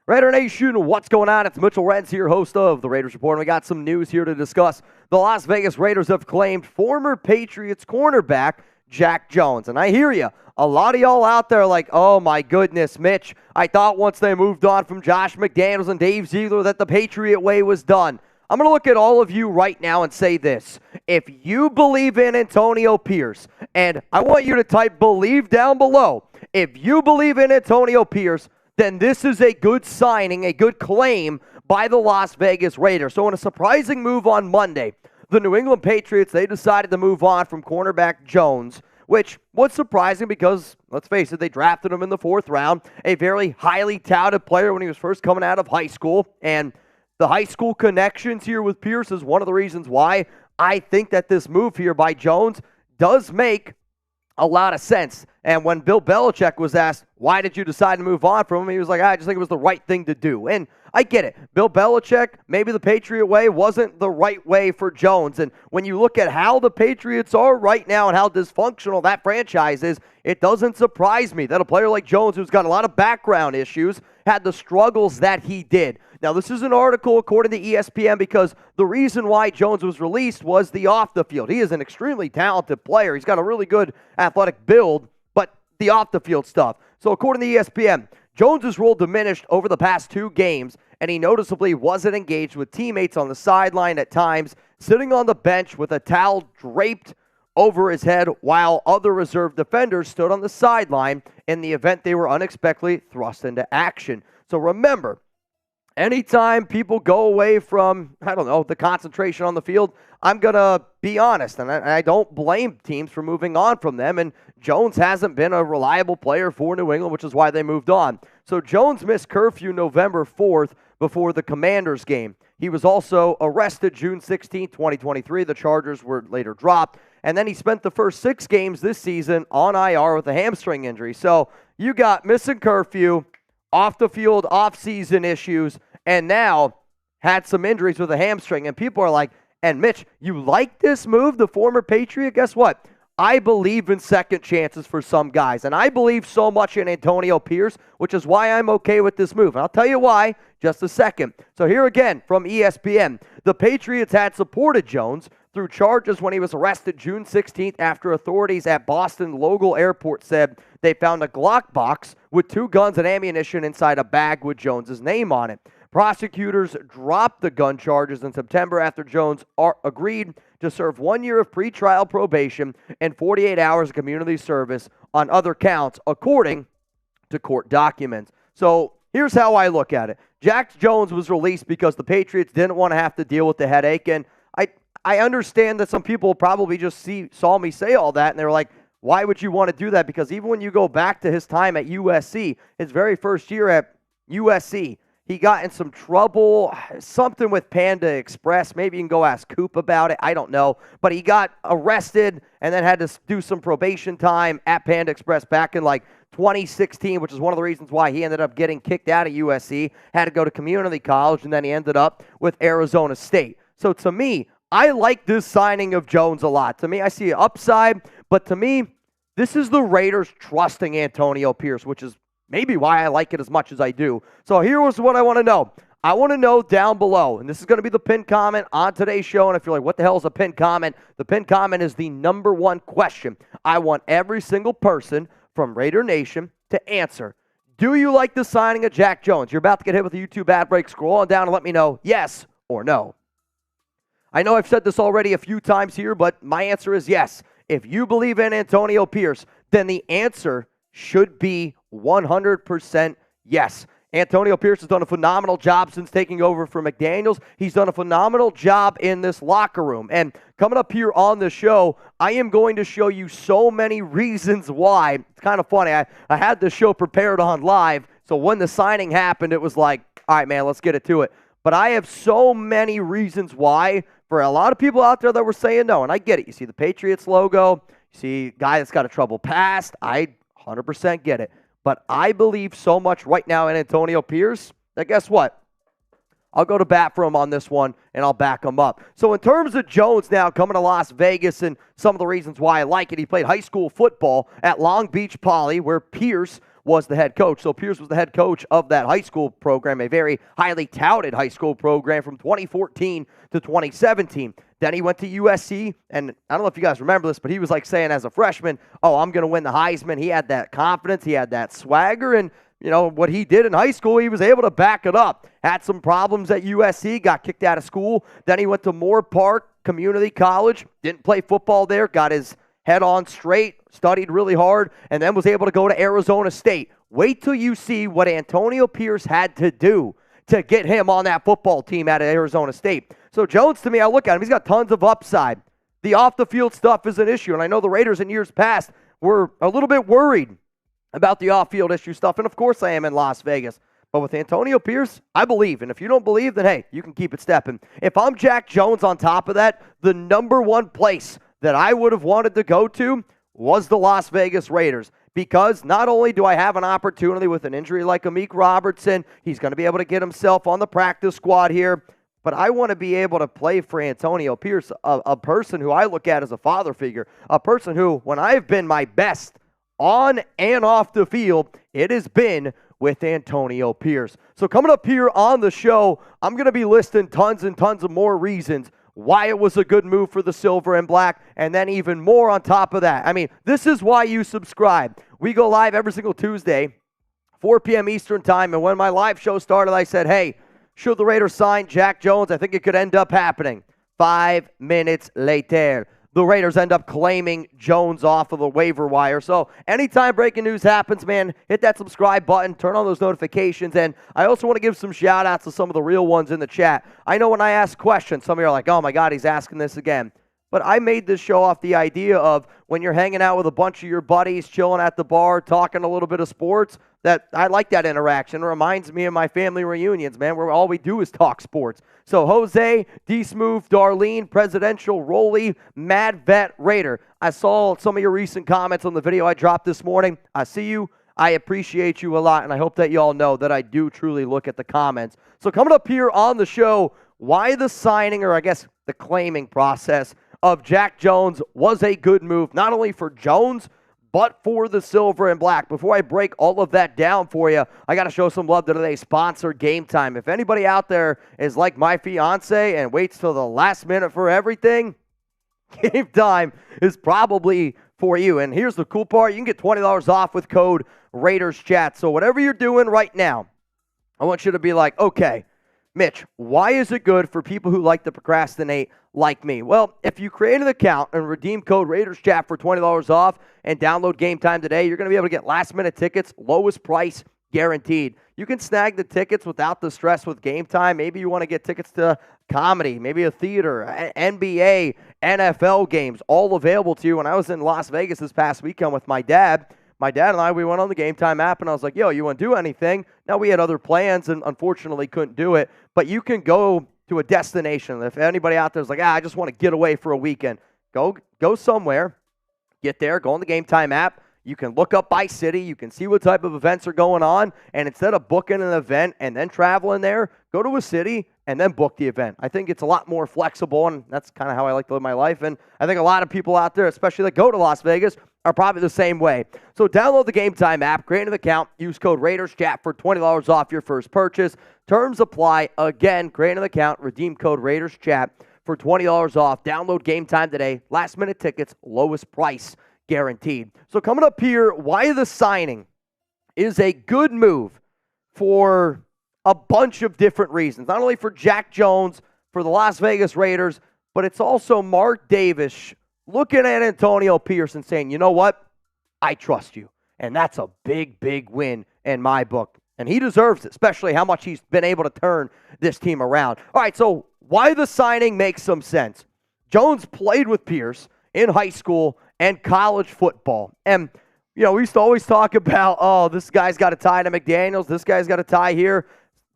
Raider Nation, what's going on? It's Mitchell Renz here, host of the Raiders Report, and we got some news here to discuss. The Las Vegas Raiders have claimed former Patriots cornerback Jack Jones. And I hear you. A lot of y'all out there are like, oh my goodness, Mitch, I thought once they moved on from Josh McDaniels and Dave Ziegler that the Patriot way was done. I'm going to look at all of you right now and say this. If you believe in Antonio Pierce, and I want you to type believe down below. If you believe in Antonio Pierce, then this is a good signing, a good claim by the Las Vegas Raiders. So in a surprising move on Monday, the New England Patriots, they decided to move on from cornerback Jones, which was surprising because, let's face it, they drafted him in the 4th round, a very highly touted player when he was first coming out of high school. And the high school connections here with Pierce is one of the reasons why I think that this move here by Jones does make a lot of sense. And when Bill Belichick was asked, why did you decide to move on from him? He was like, I just think it was the right thing to do. And I get it. Bill Belichick, maybe the Patriot way wasn't the right way for Jones. And when you look at how the Patriots are right now and how dysfunctional that franchise is, it doesn't surprise me that a player like Jones, who's got a lot of background issues, had the struggles that he did. Now, this is an article according to ESPN because the reason why Jones was released was the off the field. He is an extremely talented player. He's got a really good athletic build, but the off the field stuff. So according to ESPN, Jones' role diminished over the past 2 games, and he noticeably wasn't engaged with teammates on the sideline at times, sitting on the bench with a towel draped over his head while other reserve defenders stood on the sideline in the event they were unexpectedly thrust into action. So remember, anytime people go away from, the concentration on the field, I'm going to be honest, and I don't blame teams for moving on from them, and Jones hasn't been a reliable player for New England, which is why they moved on. So Jones missed curfew November 4th before the Commanders game. He was also arrested June 16, 2023. The charges were later dropped, and then he spent the first 6 games this season on IR with a hamstring injury. So you got missing curfew, off the field, off-season issues, and now had some injuries with a hamstring. And people are like, and Mitch, you like this move, the former Patriot? Guess what? I believe in second chances for some guys, and I believe so much in Antonio Pierce, which is why I'm okay with this move. And I'll tell you why just a second. So here again from ESPN, the Patriots had supported Jones through charges when he was arrested June 16th after authorities at Boston Logan Airport said they found a Glock box with 2 guns and ammunition inside a bag with Jones's name on it. Prosecutors dropped the gun charges in September after Jones agreed to serve 1 year of pretrial probation and 48 hours of community service on other counts, according to court documents. So here's how I look at it. Jack Jones was released because the Patriots didn't want to have to deal with the headache, and I understand that some people probably just saw me say all that, and they were like, why would you want to do that? Because even when you go back to his time at USC, his very first year at USC, he got in some trouble, something with Panda Express. Maybe you can go ask Coop about it. I don't know. But he got arrested and then had to do some probation time at Panda Express back in 2016, which is one of the reasons why he ended up getting kicked out of USC, had to go to community college, and then he ended up with Arizona State. So to me, I like this signing of Jones a lot. To me, I see an upside, but to me, this is the Raiders trusting Antonio Pierce, which is maybe why I like it as much as I do. So here's what I want to know. I want to know down below, and this is going to be the pinned comment on today's show, and if you're like, what the hell is a pinned comment? The pinned comment is the number 1 question I want every single person from Raider Nation to answer. Do you like the signing of Jack Jones? You're about to get hit with a YouTube ad break. Scroll on down and let me know yes or no. I know I've said this already a few times here, but my answer is yes. If you believe in Antonio Pierce, then the answer should be 100% yes. Antonio Pierce has done a phenomenal job since taking over for McDaniels. He's done a phenomenal job in this locker room. And coming up here on the show, I am going to show you so many reasons why. It's kind of funny. I had the show prepared on live, so when the signing happened, it was like, all right, man, let's get it to it. But I have so many reasons why for a lot of people out there that were saying no, and I get it. You see the Patriots logo. You see a guy that's got a troubled past. I 100% get it. But I believe so much right now in Antonio Pierce that guess what? I'll go to bat for him on this one, and I'll back him up. So in terms of Jones now coming to Las Vegas and some of the reasons why I like it, he played high school football at Long Beach Poly, where Pierce was the head coach. So Pierce was the head coach of that high school program, a very highly touted high school program from 2014 to 2017. Then he went to USC, and I don't know if you guys remember this, but he was like saying as a freshman, oh, I'm going to win the Heisman. He had that confidence. He had that swagger, and you know, what he did in high school, he was able to back it up. Had some problems at USC, got kicked out of school. Then he went to Moorpark Community College, didn't play football there, got his head on straight, studied really hard, and then was able to go to Arizona State. Wait till you see what Antonio Pierce had to do to get him on that football team at Arizona State. So Jones, to me, I look at him, he's got tons of upside. The off-the-field stuff is an issue, and I know the Raiders in years past were a little bit worried about the off-field issue stuff, and of course I am in Las Vegas. But with Antonio Pierce, I believe, and if you don't believe, then hey, you can keep it stepping. If I'm Jack Jones on top of that, the number one place that I would have wanted to go to was the Las Vegas Raiders, because not only do I have an opportunity with an injury like Amik Robertson, he's going to be able to get himself on the practice squad here, but I want to be able to play for Antonio Pierce, a person who I look at as a father figure, a person who, when I've been my best on and off the field, it has been with Antonio Pierce. So coming up here on the show, I'm going to be listing tons and tons of more reasons why it was a good move for the Silver and Black, and then even more on top of that. I mean, this is why you subscribe. We go live every single Tuesday, 4 p.m. Eastern time, and when my live show started, I said, hey, should the Raiders sign Jack Jones? I think it could end up happening. 5 minutes later, the Raiders end up claiming Jones off of the waiver wire. So anytime breaking news happens, man, hit that subscribe button, turn on those notifications, and I also want to give some shout-outs to some of the real ones in the chat. I know when I ask questions, some of you are like, oh my God, he's asking this again. But I made this show off the idea of when you're hanging out with a bunch of your buddies, chilling at the bar, talking a little bit of sports, that I like that interaction. It reminds me of my family reunions, man, where all we do is talk sports. So Jose, D-Smooth, Darlene, Presidential, Rolly, Mad Vet, Raider. I saw some of your recent comments on the video I dropped this morning. I see you. I appreciate you a lot, and I hope that you all know that I do truly look at the comments. So coming up here on the show, why the signing, or I guess the claiming process, of Jack Jones was a good move, not only for Jones, but for the Silver and Black. Before I break all of that down for you, I got to show some love to today's sponsor, Game Time. If anybody out there is like my fiance and waits till the last minute for everything, Game Time is probably for you. And here's the cool part. You can get $20 off with code RaidersChat. So whatever you're doing right now, I want you to be like, okay, Mitch, why is it good for people who like to procrastinate like me? Well, if you create an account and redeem code RaidersChat for $20 off and download Game Time today, you're going to be able to get last-minute tickets, lowest price guaranteed. You can snag the tickets without the stress with Game Time. Maybe you want to get tickets to comedy, maybe a theater, NBA, NFL games, all available to you. When I was in Las Vegas this past weekend with my dad and I, we went on the Game Time app, and I was like, yo, you want to do anything? Now, we had other plans and unfortunately couldn't do it, but you can go to a destination. If anybody out there is like, I just want to get away for a weekend, go somewhere, get there, go on the Game Time app. You can look up by city. You can see what type of events are going on, and instead of booking an event and then traveling there, go to a city and then book the event. I think it's a lot more flexible, and that's kind of how I like to live my life, and I think a lot of people out there, especially that go to Las Vegas, are probably the same way. So download the Game Time app, create an account, use code RaidersChat for $20 off your first purchase. Terms apply. Again, create an account, redeem code RaidersChat for $20 off. Download Game Time today. Last-minute tickets, lowest price guaranteed. So coming up here, why the signing is a good move for a bunch of different reasons. Not only for Jack Jones, for the Las Vegas Raiders, but it's also Mark Davis looking at Antonio Pierce and saying, you know what? I trust you. And that's a big, big win in my book. And he deserves it, especially how much he's been able to turn this team around. All right, so why the signing makes some sense. Jones played with Pierce in high school and college football. And, you know, we used to always talk about, oh, this guy's got a tie to McDaniels, this guy's got a tie here.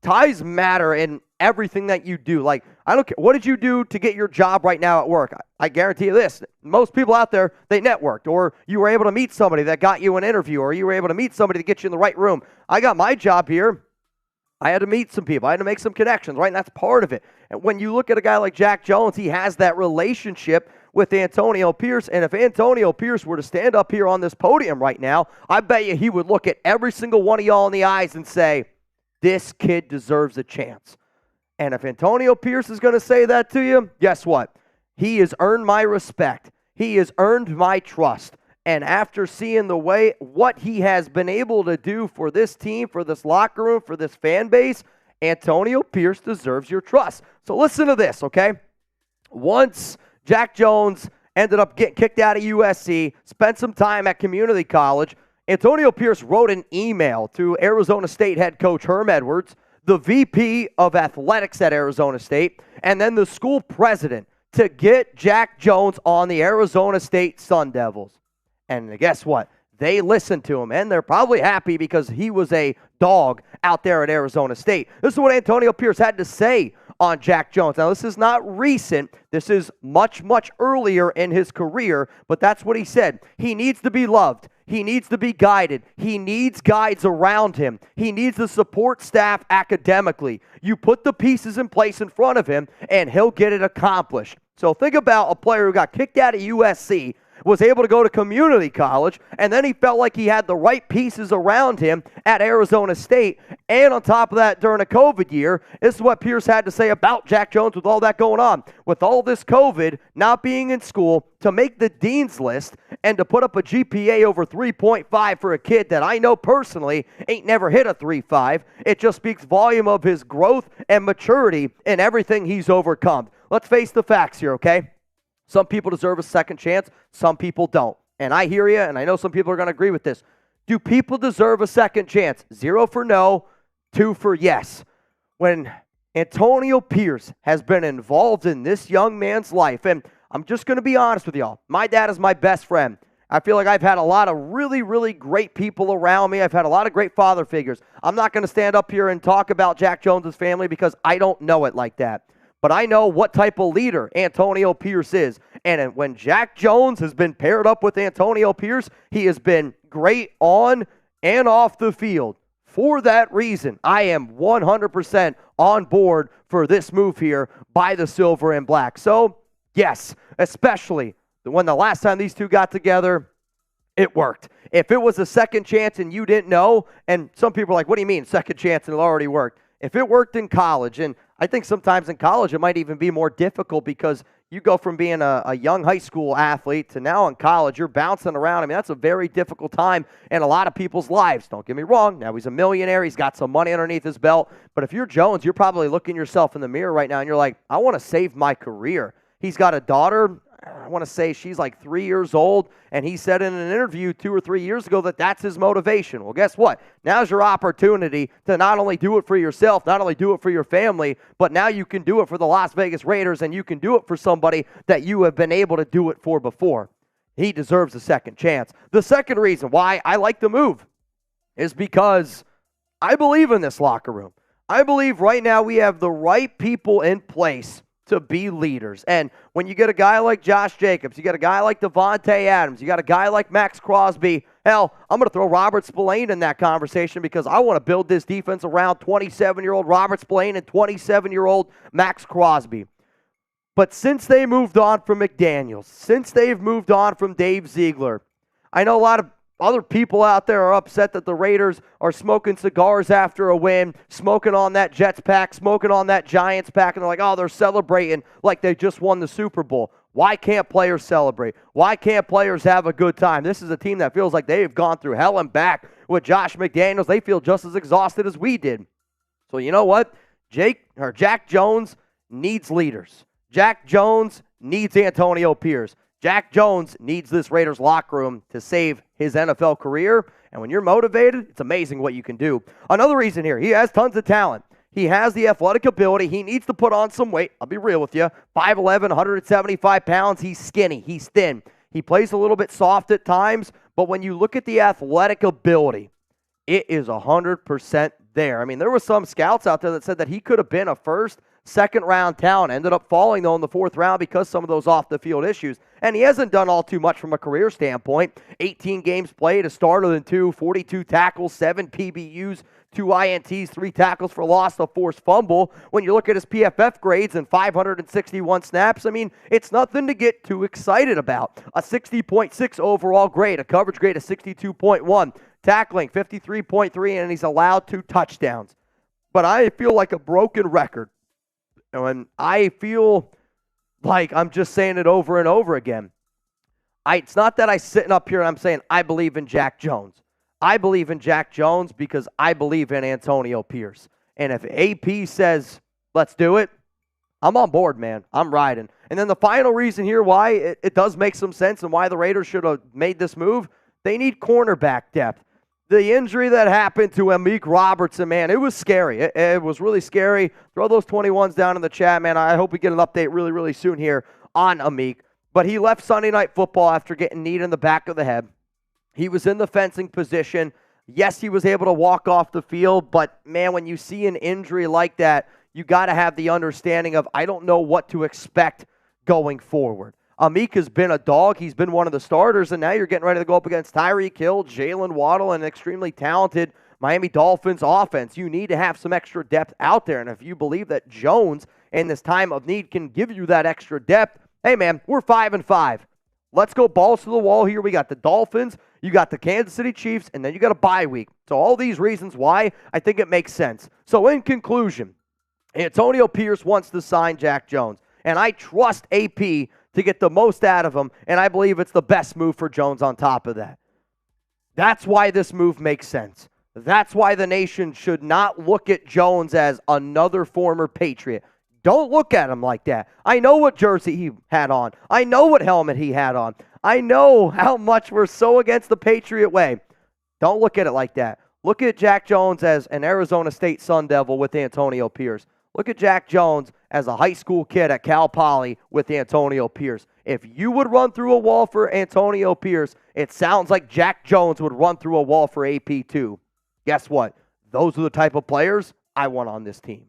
Ties matter in everything that you do. Like, I don't care. What did you do to get your job right now at work? I guarantee you this. Most people out there, they networked, or you were able to meet somebody that got you an interview, or you were able to meet somebody to get you in the right room. I got my job here. I had to meet some people. I had to make some connections, right? And that's part of it. And when you look at a guy like Jack Jones, he has that relationship with Antonio Pierce. And if Antonio Pierce were to stand up here on this podium right now, I bet you he would look at every single one of y'all in the eyes and say, this kid deserves a chance. And if Antonio Pierce is going to say that to you, guess what? He has earned my respect. He has earned my trust. And after seeing the way what he has been able to do for this team, for this locker room, for this fan base, Antonio Pierce deserves your trust. So listen to this, okay? Once Jack Jones ended up getting kicked out of USC, spent some time at community college, Antonio Pierce wrote an email to Arizona State head coach Herm Edwards, the VP of athletics at Arizona State, and then the school president to get Jack Jones on the Arizona State Sun Devils. And guess what? They listened to him, and they're probably happy because he was a dog out there at Arizona State. This is what Antonio Pierce had to say on Jack Jones. Now, this is not recent. This is much, much earlier in his career, but that's what he said. He needs to be loved. He needs to be guided. He needs guides around him. He needs the support staff academically. You put the pieces in place in front of him, and he'll get it accomplished. So think about a player who got kicked out of USC, was able to go to community college, and then he felt like he had the right pieces around him at Arizona State. And on top of that, during a COVID year, this is what Pierce had to say about Jack Jones with all that going on. With all this COVID, not being in school, to make the dean's list, and to put up a GPA over 3.5 for a kid that I know personally ain't never hit a 3.5, it just speaks volume of his growth and maturity in everything he's overcome. Let's face the facts here, okay? Some people deserve a second chance. Some people don't. And I hear you, and I know some people are going to agree with this. Do people deserve a second chance? 0 for no, 2 for yes. When Antonio Pierce has been involved in this young man's life, and I'm just going to be honest with y'all, my dad is my best friend. I feel like I've had a lot of really, really great people around me. I've had a lot of great father figures. I'm not going to stand up here and talk about Jack Jones' family because I don't know it like that. But I know what type of leader Antonio Pierce is. And when Jack Jones has been paired up with Antonio Pierce, he has been great on and off the field. For that reason, I am 100% on board for this move here by the Silver and Black. So, yes, especially when the last time these two got together, it worked. If it was a second chance and you didn't know, and some people are like, what do you mean, second chance and it already worked? If it worked in college, and I think sometimes in college it might even be more difficult because you go from being a young high school athlete to now in college, you're bouncing around. I mean, that's a very difficult time in a lot of people's lives. Don't get me wrong. Now he's a millionaire. He's got some money underneath his belt. But if you're Jones, you're probably looking yourself in the mirror right now and you're like, I want to save my career. He's got a daughter. I want to say she's like 3 years old, and he said in an interview 2 or 3 years ago that that's his motivation. Well, guess what? Now's your opportunity to not only do it for yourself, not only do it for your family, but now you can do it for the Las Vegas Raiders, and you can do it for somebody that you have been able to do it for before. He deserves a second chance. The second reason why I like the move is because I believe in this locker room. I believe right now we have the right people in place to be leaders. And when you get a guy like Josh Jacobs, you got a guy like Devontae Adams, you got a guy like Max Crosby, hell, I'm going to throw Robert Spillane in that conversation because I want to build this defense around 27-year-old Robert Spillane and 27-year-old Max Crosby. But since they moved on from McDaniels, since they've moved on from Dave Ziegler, I know a lot of other people out there are upset that the Raiders are smoking cigars after a win, smoking on that Jets pack, smoking on that Giants pack, and they're like, oh, they're celebrating like they just won the Super Bowl. Why can't players celebrate? Why can't players have a good time? This is a team that feels like they've gone through hell and back with Josh McDaniels. They feel just as exhausted as we did. So you know what? Jack Jones needs leaders. Jack Jones needs Antonio Pierce. Jack Jones needs this Raiders locker room to save his NFL career. And when you're motivated, it's amazing what you can do. Another reason here, he has tons of talent. He has the athletic ability. He needs to put on some weight. I'll be real with you. 5'11", 175 pounds. He's skinny. He's thin. He plays a little bit soft at times. But when you look at the athletic ability, it is 100% there. I mean, there were some scouts out there that said that he could have been a first, second-round talent. Ended up falling, though, in the fourth round because some of those off-the-field issues. And he hasn't done all too much from a career standpoint. 18 games played, a starter in 2, 42 tackles, 7 PBUs, 2 INTs, 3 tackles for loss, a forced fumble. When you look at his PFF grades and 561 snaps, I mean, it's nothing to get too excited about. A 60.6 overall grade, a coverage grade of 62.1, tackling 53.3, and he's allowed 2 touchdowns. But I feel like a broken record. And I feel like I'm just saying it over and over again. It's not that I'm sitting up here and I'm saying I believe in Jack Jones. I believe in Jack Jones because I believe in Antonio Pierce. And if AP says, let's do it, I'm on board, man. I'm riding. And then the final reason here why it does make some sense and why the Raiders should have made this move, they need cornerback depth. The injury that happened to Amik Robertson, man, it was scary. It was really scary. Throw those 21s down in the chat, man. I hope we get an update really, really soon here on Amik. But he left Sunday Night Football after getting kneed in the back of the head. He was in the fencing position. Yes, he was able to walk off the field, but, man, when you see an injury like that, you got to have the understanding of I don't know what to expect going forward. Amik has been a dog. He's been one of the starters, and now you're getting ready to go up against Tyreek Hill, Jalen Waddle, and an extremely talented Miami Dolphins offense. You need to have some extra depth out there, and if you believe that Jones in this time of need can give you that extra depth, hey, man, we're 5-5. Let's go balls to the wall here. We got the Dolphins, you got the Kansas City Chiefs, and then you got a bye week. So all these reasons why I think it makes sense. So in conclusion, Antonio Pierce wants to sign Jack Jones, and I trust AP to get the most out of him, and I believe it's the best move for Jones on top of that. That's why this move makes sense. That's why the nation should not look at Jones as another former Patriot. Don't look at him like that. I know what jersey he had on. I know what helmet he had on. I know how much we're so against the Patriot way. Don't look at it like that. Look at Jack Jones as an Arizona State Sun Devil with Antonio Pierce. Look at Jack Jones as a high school kid at Cal Poly with Antonio Pierce. If you would run through a wall for Antonio Pierce, it sounds like Jack Jones would run through a wall for AP too. Guess what? Those are the type of players I want on this team.